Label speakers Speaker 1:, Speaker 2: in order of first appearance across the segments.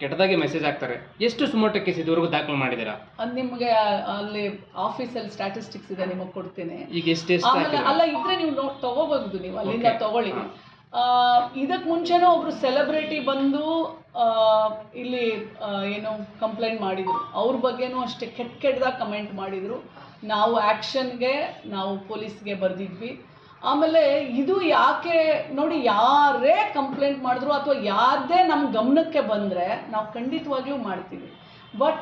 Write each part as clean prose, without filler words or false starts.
Speaker 1: ಕೆಟ್ಟದಾಗಿ ಮೆಸೇಜ್ ಹಾಕ್ತಾರೆ. ಎಷ್ಟು ಸುಮೋಟೋ ಕೇಸ್ ಇದುವರೆಗೂ ದಾಖಲು ಮಾಡಿದ್ದೀರಾ?
Speaker 2: ಅದು ನಿಮಗೆ ಅಲ್ಲಿ ಆಫೀಸಲ್ಲಿ ಸ್ಟ್ಯಾಟಿಸ್ಟಿಕ್ಸ್ ಇದೆ, ನಿಮಗೆ ಕೊಡ್ತೀನಿ.
Speaker 1: ಈಗ ಎಷ್ಟು
Speaker 2: ಅಲ್ಲ ಇದ್ರೆ ನೀವು ತಗೋಬಹುದು, ನೀವು ಅಲ್ಲಿಂದ ತಗೊಳ್ಳಿ. ಇದಕ್ಕೆ ಮುಂಚೆನೂ ಒಬ್ರು ಸೆಲೆಬ್ರಿಟಿ ಬಂದು ಇಲ್ಲಿ ಏನು ಕಂಪ್ಲೇಂಟ್ ಮಾಡಿದ್ರು, ಅವ್ರ ಬಗ್ಗೆನೂ ಅಷ್ಟೇ ಕೆಟ್ಟದಾಗಿ ಕಮೆಂಟ್ ಮಾಡಿದರು. ನಾವು ಆ್ಯಕ್ಷನ್ಗೆ ನಾವು ಪೊಲೀಸ್ಗೆ ಬರೆದಿದ್ವಿ. ಆಮೇಲೆ ಇದು ಯಾಕೆ ನೋಡಿ, ಯಾರೇ ಕಂಪ್ಲೇಂಟ್ ಮಾಡಿದ್ರು ಅಥವಾ ಯಾರದೇ ನಮ್ಮ ಗಮನಕ್ಕೆ ಬಂದರೆ ನಾವು ಖಂಡಿತವಾಗ್ಲೂ ಮಾಡ್ತೀವಿ. ಬಟ್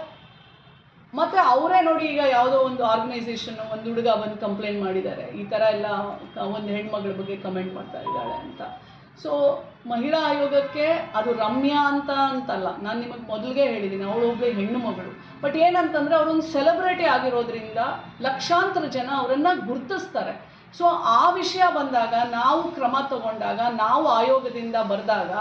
Speaker 2: ಮತ್ತು ಅವರೇ ನೋಡಿ, ಈಗ ಯಾವುದೋ ಒಂದು ಆರ್ಗನೈಸೇಷನ್ ಒಂದು ಹುಡುಗ ಬಂದು ಕಂಪ್ಲೇಂಟ್ ಮಾಡಿದ್ದಾರೆ, ಈ ಥರ ಎಲ್ಲ ಒಂದು ಹೆಣ್ಮಗಳ ಬಗ್ಗೆ ಕಮೆಂಟ್ ಮಾಡ್ತಾ ಇದ್ದಾಳೆ ಅಂತ. ಸೊ ಮಹಿಳಾ ಆಯೋಗಕ್ಕೆ ಅದು ರಮ್ಯಾ ಅಂತಲ್ಲ, ನಾನು ನಿಮಗೆ ಮೊದಲಿಗೆ ಹೇಳಿದ್ದೀನಿ, ಅವಳು ಒಬ್ಬಳೆ ಹೆಣ್ಣು ಮಗಳು. ಬಟ್ ಏನಂತಂದರೆ ಅವರೊಂದು ಸೆಲೆಬ್ರಿಟಿ ಆಗಿರೋದ್ರಿಂದ ಲಕ್ಷಾಂತರ ಜನ ಅವರನ್ನು ಗುರುತಿಸ್ತಾರೆ. ಸೊ ಆ ವಿಷಯ ಬಂದಾಗ ನಾವು ಕ್ರಮ ತಗೊಂಡಾಗ, ನಾವು ಆಯೋಗದಿಂದ ಬರೆದಾಗ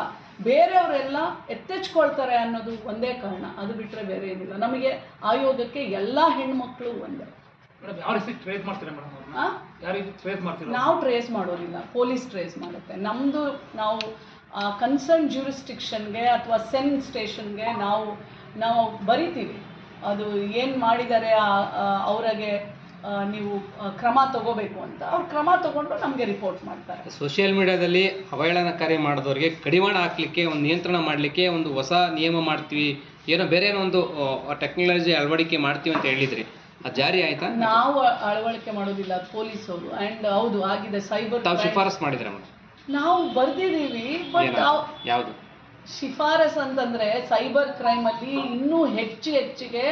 Speaker 2: ಬೇರೆಯವರೆಲ್ಲ ಎತ್ತೆಚ್ಕೊಳ್ತಾರೆ ಅನ್ನೋದು ಒಂದೇ ಕಾರಣ. ಅದು ಬಿಟ್ಟರೆ ಬೇರೆ ಏನಿಲ್ಲ. ನಮಗೆ ಆಯೋಗಕ್ಕೆ ಎಲ್ಲ ಹೆಣ್ಮಕ್ಳು ಒಂದೇ. ನಾವು ಟ್ರೇಸ್ ಮಾಡೋದಿಲ್ಲ, ಪೊಲೀಸ್ ಟ್ರೇಸ್ ಮಾಡುತ್ತೆ. ನಮ್ಮದು ನಾವು ಕನ್ಸರ್ನ್ ಜ್ಯೂರಿಸ್ಟಿಕ್ಷನ್ಗೆ ಅಥವಾ ಸೆನ್ ಸ್ಟೇಷನ್ಗೆ ನಾವು ಬರಿತೀವಿ, ಅದು ಏನು ಮಾಡಿದ್ದಾರೆ ಅವರಿಗೆ ನೀವು ಕ್ರಮ ತಗೋಬೇಕು ಅಂತ. ಅವ್ರು ಕ್ರಮ ತಗೊಂಡು ನಮಗೆ ರಿಪೋರ್ಟ್ ಮಾಡ್ತಾರೆ.
Speaker 1: ಸೋಷಿಯಲ್ ಮೀಡಿಯಾದಲ್ಲಿ ಅವಹೇಳನಕಾರಿ ಮಾಡಿದವರಿಗೆ ಕಡಿವಾಣ ಹಾಕಲಿಕ್ಕೆ, ಒಂದು ನಿಯಂತ್ರಣ ಮಾಡಲಿಕ್ಕೆ ಒಂದು ಹೊಸ ನಿಯಮ ಮಾಡ್ತೀವಿ, ಏನೋ ಬೇರೆ ಏನೋ ಒಂದು ಟೆಕ್ನಾಲಜಿ ಅಳವಡಿಕೆ ಮಾಡ್ತೀವಿ ಅಂತ ಹೇಳಿದ್ರಿ, ಅದು ಜಾರಿ ಆಯ್ತಾ?
Speaker 2: ನಾವು ಅಳವಡಿಕೆ ಮಾಡೋದಿಲ್ಲ, ಪೊಲೀಸವರು. ಆ್ಯಂಡ್ ಹೌದು ಆಗಿದೆ. ಸೈಬರ್
Speaker 1: ತಾವು ಶಿಫಾರಸ್ ಮಾಡಿದ್ರೆ
Speaker 2: ನಾವು ಬರ್ದಿದ್ದೀವಿ. ಬಟ್
Speaker 1: ಯಾವುದು
Speaker 2: ಶಿಫಾರಸ್ ಅಂತಂದರೆ ಸೈಬರ್ ಕ್ರೈಮಲ್ಲಿ ಇನ್ನೂ ಹೆಚ್ಚಿಗೆ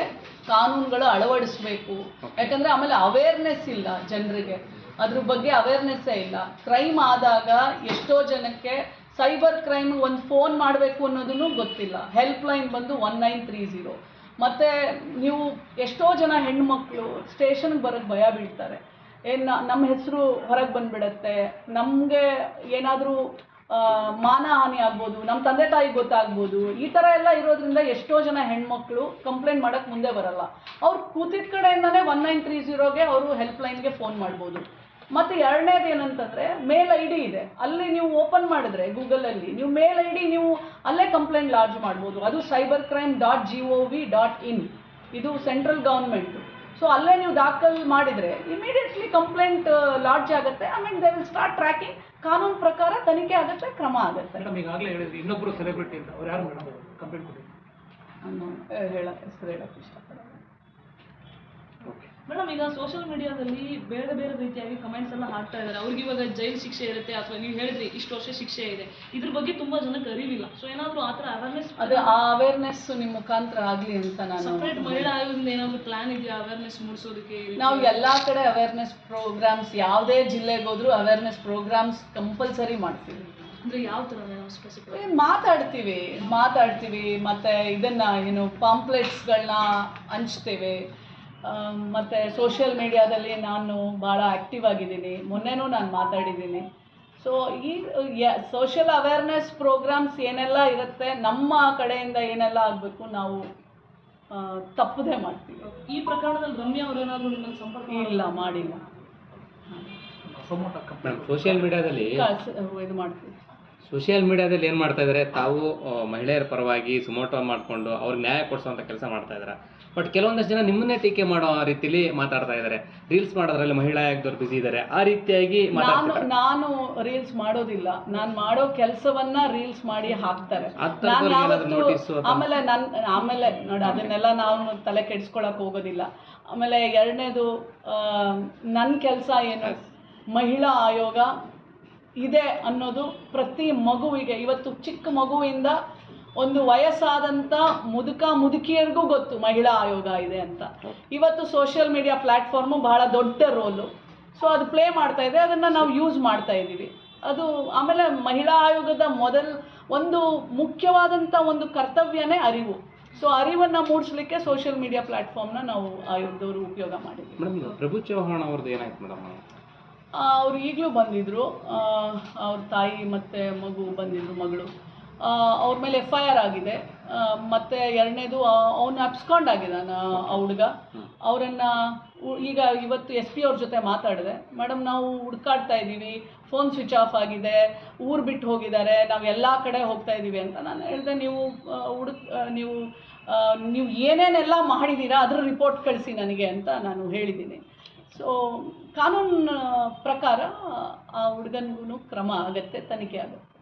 Speaker 2: ಕಾನೂನುಗಳು ಅಳವಡಿಸ್ಬೇಕು. ಯಾಕಂದರೆ ಆಮೇಲೆ ಅವೇರ್ನೆಸ್ ಇಲ್ಲ ಜನರಿಗೆ, ಅದ್ರ ಬಗ್ಗೆ ಅವೇರ್ನೆಸ್ಸೇ ಇಲ್ಲ. ಕ್ರೈಮ್ ಆದಾಗ ಎಷ್ಟೋ ಜನಕ್ಕೆ ಸೈಬರ್ ಕ್ರೈಮ್ ಒಂದು ಫೋನ್ ಮಾಡಬೇಕು ಅನ್ನೋದನ್ನು ಗೊತ್ತಿಲ್ಲ. ಹೆಲ್ಪ್ಲೈನ್ ಬಂದು 1930. ಮತ್ತು ನೀವು ಎಷ್ಟೋ ಜನ ಹೆಣ್ಮಕ್ಳು ಸ್ಟೇಷನ್ಗೆ ಬರೋಕ್ಕೆ ಭಯ ಬೀಳ್ತಾರೆ. ನಮ್ಮ ಹೆಸರು ಹೊರಗೆ ಬಂದುಬಿಡತ್ತೆ, ನಮಗೆ ಏನಾದರೂ ಮಾನಹಾನಿ ಆಗ್ಬೋದು, ನಮ್ಮ ತಂದೆ ತಾಯಿಗೆ ಗೊತ್ತಾಗ್ಬೋದು. ಈ ಥರ ಎಲ್ಲ ಇರೋದ್ರಿಂದ ಎಷ್ಟೋ ಜನ ಹೆಣ್ಮಕ್ಳು ಕಂಪ್ಲೇಂಟ್ ಮಾಡೋಕ್ಕೆ ಮುಂದೆ ಬರಲ್ಲ. ಅವ್ರು ಕೂತಿದ್ದ ಕಡೆಯಿಂದನೇ 1930ಗೆ ಅವರು ಹೆಲ್ಪ್ಲೈನ್ಗೆ ಫೋನ್ ಮಾಡ್ಬೋದು. ಮತ್ತು ಎರಡನೇದು ಏನಂತಂದರೆ ಮೇಲ್ ID ಇದೆ, ಅಲ್ಲಿ ನೀವು ಓಪನ್ ಮಾಡಿದ್ರೆ ಗೂಗಲಲ್ಲಿ ನೀವು ಮೇಲ್ ID ನೀವು ಅಲ್ಲೇ ಕಂಪ್ಲೇಂಟ್ ಲಾಡ್ಜ್ ಮಾಡ್ಬೋದು. ಅದು cybercrime.gov.in, ಇದು ಸೆಂಟ್ರಲ್ ಗೌರ್ಮೆಂಟು. ಸೊ ಅಲ್ಲೇ ನೀವು ದಾಖಲು ಮಾಡಿದರೆ ಇಮಿಡಿಯೇಟ್ಲಿ ಕಂಪ್ಲೇಂಟ್ ಲಾಡ್ಜ್ ಆಗುತ್ತೆ. ಆಮೇಲೆ ದೇ ವಿಲ್ ಸ್ಟಾರ್ಟ್ ಟ್ರ್ಯಾಕಿಂಗ್. ಕಾನೂನು ಪ್ರಕಾರ ತನಿಖೆ ಆಗುತ್ತೆ, ಕ್ರಮ ಆಗುತ್ತೆ.
Speaker 3: ಈಗಾಗಲೇ ಹೇಳಿದ್ರಿ ಇನ್ನೊಬ್ಬರು ಸೆಲೆಬ್ರಿಟಿ ಅಂತ, ಅವ್ರು ಯಾರು ಮೇಡಮ್ ಕಂಪ್ಲೇಂಟ್ ಕೊಟ್ಟಿದ್ರು?
Speaker 2: ಹೆಸರು ಹೇಳೋಕ್ಕೆ ಇಷ್ಟಪಡೋದು.
Speaker 4: ಮೇಡಮ್, ಈಗ ಸೋಷಿಯಲ್ ಮೀಡಿಯಾದಲ್ಲಿ ಬೇರೆ ಬೇರೆ ರೀತಿಯಾಗಿ ಕಮೆಂಟ್ಸ್ ಎಲ್ಲ ಹಾಕ್ತಾ ಇದ್ದಾರೆ. ಅವ್ರಿಗೆ ಇವಾಗ ಜೈಲು ಶಿಕ್ಷೆ ಇರುತ್ತೆ, ಅಥವಾ ನೀವು ಹೇಳಿದ್ರಿ ಇಷ್ಟು ವರ್ಷ ಶಿಕ್ಷೆ ಇದೆ, ಇದ್ರ ಬಗ್ಗೆ ತುಂಬ ಜನಕ್ಕೆ ಅರಿವಿಲ್ಲ. ಸೊ ಏನಾದರೂ ಆ ಥರ ಅವೇರ್ನೆಸ್,
Speaker 2: ಅದು ಆ ಅವೇರ್ನೆಸ್ ನಿಮ್ಮ ಮುಖಾಂತರ ಆಗಲಿ ಅಂತ ನಾನು.
Speaker 4: ಸಪ್ರೇಟ್ ಮಹಿಳಾ ಆಯೋಗದಿಂದ ಏನಾದರೂ ಪ್ಲಾನ್ ಇದೆಯಾ ಅವೇರ್ನೆಸ್ ಮೂಡಿಸೋದಕ್ಕೆ?
Speaker 2: ನಾವು ಎಲ್ಲ ಕಡೆ ಅವೇರ್ನೆಸ್ ಪ್ರೋಗ್ರಾಮ್ಸ್, ಯಾವುದೇ ಜಿಲ್ಲೆಗೆ ಹೋದರೂ ಅವೇರ್ನೆಸ್ ಪ್ರೋಗ್ರಾಮ್ಸ್ ಕಂಪಲ್ಸರಿ ಮಾಡ್ತೀವಿ.
Speaker 4: ಅಂದರೆ ಯಾವ ಥರ ಮೇಡಮ್ ಸ್ಪೆಸಿಫಿಕ್?
Speaker 2: ಮಾತಾಡ್ತೀವಿ ಮತ್ತು ಇದನ್ನು ಪಾಂಪ್ಲೆಟ್ಸ್ಗಳನ್ನ ಹಂಚ್ತೇವೆ. ಮತ್ತು ಸೋಷಿಯಲ್ ಮೀಡಿಯಾದಲ್ಲಿ ನಾನು ಭಾಳ ಆ್ಯಕ್ಟಿವ್ ಆಗಿದ್ದೀನಿ, ಮೊನ್ನೆನೂ ನಾನು ಮಾತಾಡಿದ್ದೀನಿ. ಸೊ ಈ ಸೋಷಿಯಲ್ ಅವೇರ್ನೆಸ್ ಪ್ರೋಗ್ರಾಮ್ಸ್ ಏನೆಲ್ಲ ಇರುತ್ತೆ, ನಮ್ಮ ಕಡೆಯಿಂದ ಏನೆಲ್ಲ ಆಗಬೇಕು ನಾವು ತಪ್ಪದೇ ಮಾಡ್ತೀವಿ.
Speaker 4: ಈ ಪ್ರಕರಣದಲ್ಲಿ ರಮ್ಯಾ ಅವರೇನಾದರೂ ನಿಮ್ಮನ್ನು ಸಂಪರ್ಕ
Speaker 2: ಮಾಡಿಲ್ಲ.
Speaker 1: ಸೋಷಿಯಲ್ ಮೀಡಿಯಾದಲ್ಲಿ
Speaker 2: ಇದು ಮಾಡ್ತೀವಿ.
Speaker 1: ಸೋಷಿಯಲ್ ಮೀಡಿಯಾದಲ್ಲಿ ಏನು ಮಾಡ್ತಾ ಇದ್ದಾರೆ, ತಾವು ಮಹಿಳೆಯರ ಪರವಾಗಿ ಸುಮೋಟೋ ಮಾಡಿಕೊಂಡು ಅವ್ರಿಗೆ ನ್ಯಾಯ ಕೊಡಿಸುವಂಥ ಕೆಲಸ ಮಾಡ್ತಾ ಇದ್ದಾರೆ. ಬಟ್ ಕೆಲವೊಂದಷ್ಟು ಜನ ನಿಮ್ಮನ್ನೇ ಟೀಕೆ ಮಾಡೋ ರೀತಿಯಲ್ಲಿ ಮಾತಾಡ್ತಾ ಇದ್ದಾರೆ. ರೀಲ್ಸ್ ಮಾಡೋದ್ರಲ್ಲಿ ಮಹಿಳಾ ಆಯೋಗದವ್ರು ಬಿಸಿ ಇದ್ದಾರೆ, ಆ ರೀತಿಯಾಗಿ
Speaker 2: ನಾನು ರೀಲ್ಸ್ ಮಾಡೋದಿಲ್ಲ. ನಾನು ಮಾಡೋ ಕೆಲಸವನ್ನ ರೀಲ್ಸ್ ಮಾಡಿ ಹಾಕ್ತಾರೆ. ಆಮೇಲೆ ನೋಡಿ, ಅದನ್ನೆಲ್ಲ ನಾವು ತಲೆ ಕೆಡಿಸ್ಕೊಳಕ್ ಹೋಗೋದಿಲ್ಲ. ಆಮೇಲೆ ಎರಡನೇದು, ನನ್ನ ಕೆಲಸ ಏನು, ಮಹಿಳಾ ಆಯೋಗ ಇದೆ ಅನ್ನೋದು ಪ್ರತಿ ಮಗುವಿಗೆ, ಇವತ್ತು ಚಿಕ್ಕ ಮಗುವಿಂದ ಒಂದು ವಯಸ್ಸಾದಂಥ ಮುದುಕಿಯರಿಗೂ ಗೊತ್ತು ಮಹಿಳಾ ಆಯೋಗ ಇದೆ ಅಂತ. ಇವತ್ತು ಸೋಷಿಯಲ್ ಮೀಡಿಯಾ ಪ್ಲ್ಯಾಟ್ಫಾರ್ಮು ಬಹಳ ದೊಡ್ಡ ರೋಲು. ಸೊ ಅದು ಪ್ಲೇ ಮಾಡ್ತಾ ಇದೆ, ಅದನ್ನು ನಾವು ಯೂಸ್ ಮಾಡ್ತಾ ಇದ್ದೀವಿ. ಅದು ಆಮೇಲೆ ಮಹಿಳಾ ಆಯೋಗದ ಒಂದು ಮುಖ್ಯವಾದಂಥ ಒಂದು ಕರ್ತವ್ಯನೇ ಅರಿವು. ಸೊ ಅರಿವನ್ನು ಮೂಡಿಸ್ಲಿಕ್ಕೆ ಸೋಷಿಯಲ್ ಮೀಡಿಯಾ ಪ್ಲ್ಯಾಟ್ಫಾರ್ಮ್ನ ನಾವು ಆಯೋಗದವರು ಉಪಯೋಗ ಮಾಡಿದ್ವಿ.
Speaker 1: ಮೇಡಮ್, ಪ್ರಭು ಚೌಹಾಣ್ ಅವ್ರದ್ದು ಏನಾಯ್ತು ಮೇಡಮ್?
Speaker 2: ಅವ್ರು ಈಗಲೂ ಬಂದಿದ್ದರು, ಅವ್ರ ತಾಯಿ ಮತ್ತು ಬಂದಿದ್ದರು, ಮಗಳು. ಅವ್ರ ಮೇಲೆ FIR ಆಗಿದೆ. ಮತ್ತು ಎರಡನೇದು, ಅವನು ಅಬ್ಸ್ಕಾಂಡ್ ಆಗಿದ್ದಾನೆ ಆ ಹುಡುಗ. ಅವರನ್ನು ಈಗ ಇವತ್ತು SP ಅವ್ರ ಜೊತೆ ಮಾತಾಡಿದೆ. ಮೇಡಮ್, ನಾವು ಹುಡ್ಕಾಡ್ತಾ ಇದ್ದೀವಿ, ಫೋನ್ ಸ್ವಿಚ್ ಆಫ್ ಆಗಿದೆ, ಊರು ಬಿಟ್ಟು ಹೋಗಿದ್ದಾರೆ, ನಾವು ಎಲ್ಲ ಕಡೆ ಹೋಗ್ತಾ ಇದ್ದೀವಿ ಅಂತ ನಾನು ಹೇಳಿದೆ. ನೀವು ನೀವು ಏನೇನೆಲ್ಲ ಮಾಡಿದ್ದೀರಾ ಅದರ ರಿಪೋರ್ಟ್ ಕಳಿಸಿ ನನಗೆ ಅಂತ ನಾನು ಹೇಳಿದ್ದೀನಿ. ಸೊ ಕಾನೂನು ಪ್ರಕಾರ ಆ ಹುಡುಗನಿಗೂ ಕ್ರಮ ಆಗುತ್ತೆ, ತನಿಖೆ ಆಗುತ್ತೆ.